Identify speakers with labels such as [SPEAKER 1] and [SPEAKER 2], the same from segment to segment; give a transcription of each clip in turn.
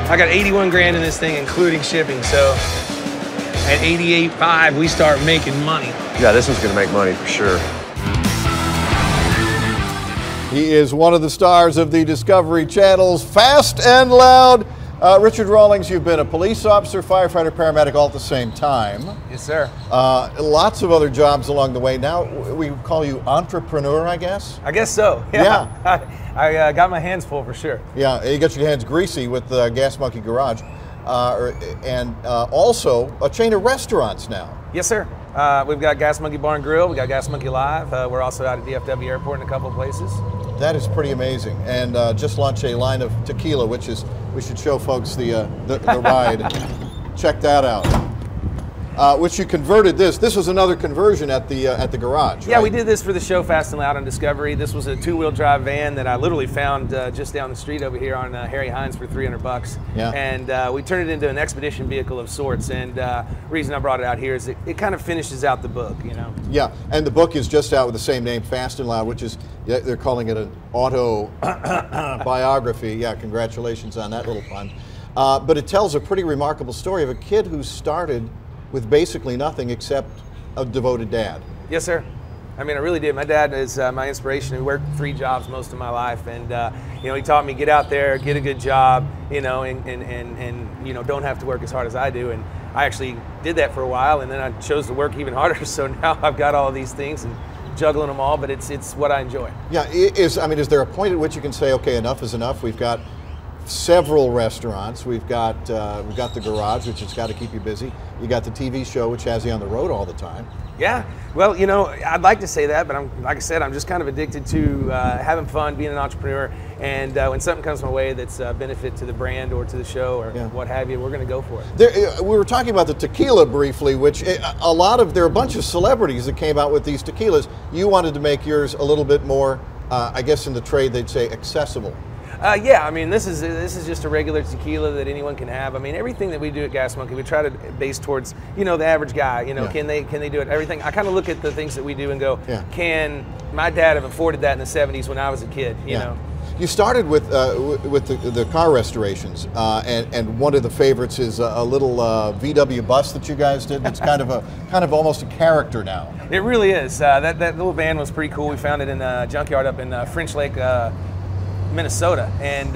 [SPEAKER 1] I got 81 grand in this thing, including shipping. So at 88.5, we start making money.
[SPEAKER 2] Yeah, this one's gonna make money for sure.
[SPEAKER 3] He is one of the stars of the Discovery Channel's Fast and Loud. Richard Rawlings, you've been a police officer, firefighter, paramedic all at the same time.
[SPEAKER 1] Yes, sir.
[SPEAKER 3] Lots of other jobs along the way. Now we call you entrepreneur, I guess?
[SPEAKER 1] I guess so.
[SPEAKER 3] Yeah.
[SPEAKER 1] I got my hands full for sure.
[SPEAKER 3] Yeah, you got your hands greasy with Gas Monkey Garage. And also a chain of restaurants now.
[SPEAKER 1] Yes, sir. We've got Gas Monkey Bar and Grill. We got Gas Monkey Live. We're also out at DFW Airport in a couple of places.
[SPEAKER 3] That is pretty amazing. And just launched a line of tequila, which is, we should show folks the ride. Check that out. Which you converted this. This was another conversion at the garage.
[SPEAKER 1] Yeah,
[SPEAKER 3] right?
[SPEAKER 1] we did this for the show Fast and Loud on Discovery. This was a two-wheel drive van that I literally found just down the street over here on Harry Hines for $300.
[SPEAKER 3] Yeah.
[SPEAKER 1] And we turned it into an expedition vehicle of sorts. And the reason I brought it out here is it kind of finishes out the book, you know.
[SPEAKER 3] Yeah, and the book is just out with the same name, Fast and Loud, which is, they're calling it an auto biography. Yeah, congratulations on that little pun. But it tells a pretty remarkable story of a kid who started with basically nothing except a devoted dad.
[SPEAKER 1] Yes, sir. I mean, I really did. My dad is my inspiration. He worked 3 jobs most of my life, and you know, he taught me get out there, get a good job, you know, and you know, don't have to work as hard as I do. And I actually did that for a while, and then I chose to work even harder. So now I've got all of these things and juggling them all, but it's what I enjoy.
[SPEAKER 3] Yeah, I mean, is there a point at which you can say, okay, enough is enough? We've got several restaurants. We've got the garage, which has got to keep you busy. You got the TV show, which has you on the road all the time.
[SPEAKER 1] Yeah, well, you know, I'd like to say that, but like I said, I'm just kind of addicted to having fun, being an entrepreneur, and when something comes my way that's a benefit to the brand or to the show or what have you, we're going to go for it.
[SPEAKER 3] We were talking about the tequila briefly, which there are a bunch of celebrities that came out with these tequilas. You wanted to make yours a little bit more, I guess in the trade they'd say accessible.
[SPEAKER 1] Yeah, I mean, this is just a regular tequila that anyone can have. I mean, everything that we do at Gas Monkey, we try to base towards, you know, the average guy. You know, can they do it? Everything. I kind of look at the things that we do and go, can my dad have afforded that in the '70s when I was a kid? You know.
[SPEAKER 3] You started with the car restorations, and one of the favorites is a little VW bus that you guys did. It's kind of almost a character now. It
[SPEAKER 1] really is. That little van was pretty cool. We found it in a junkyard up in French Lake, Minnesota, and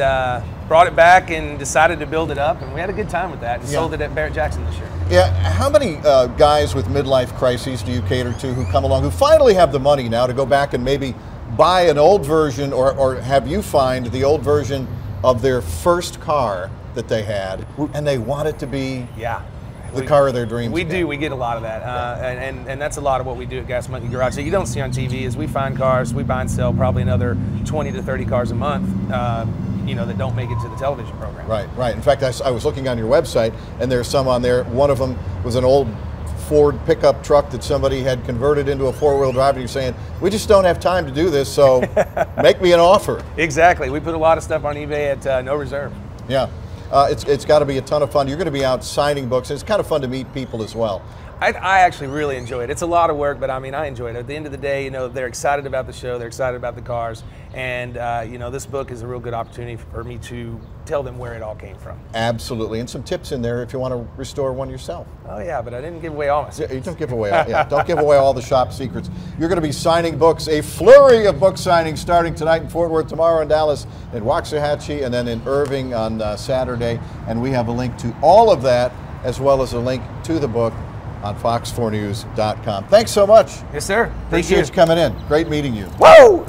[SPEAKER 1] brought it back and decided to build it up, and we had a good time with that and sold it at Barrett Jackson this year. Yeah,
[SPEAKER 3] how many guys with midlife crises do you cater to who come along who finally have the money now to go back and maybe buy an old version or have you find the old version of their first car that they had and they want it to be the car of their dreams?
[SPEAKER 1] We do. We get a lot of that, and that's a lot of what we do at Gas Monkey Garage. So you don't see on TV is we find cars, we buy and sell probably another 20 to 30 cars a month, you know, that don't make it to the television program.
[SPEAKER 3] Right, right. In fact, I was looking on your website, and there's some on there. One of them was an old Ford pickup truck that somebody had converted into a 4-wheel drive, and you're saying, we just don't have time to do this, so make me an offer.
[SPEAKER 1] Exactly. We put a lot of stuff on eBay at no reserve.
[SPEAKER 3] Yeah. It's got to be a ton of fun. You're going to be out signing books. It's kind of fun to meet people as well.
[SPEAKER 1] I actually really enjoy it. It's a lot of work, but I mean, I enjoy it. At the end of the day, you know, they're excited about the show, they're excited about the cars, and you know, this book is a real good opportunity for me to tell them where it all came from.
[SPEAKER 3] Absolutely, and some tips in there if you want to restore one yourself.
[SPEAKER 1] Oh yeah, but I didn't give away all my secrets.
[SPEAKER 3] You don't give away, don't give away all the shop secrets. You're going to be signing books, a flurry of book signings starting tonight in Fort Worth, tomorrow in Dallas, in Waxahachie, and then in Irving on Saturday. And we have a link to all of that, as well as a link to the book on fox4news.com. Thanks so much.
[SPEAKER 1] Yes, sir.
[SPEAKER 3] Appreciate you coming in. Great meeting you.
[SPEAKER 1] Whoa!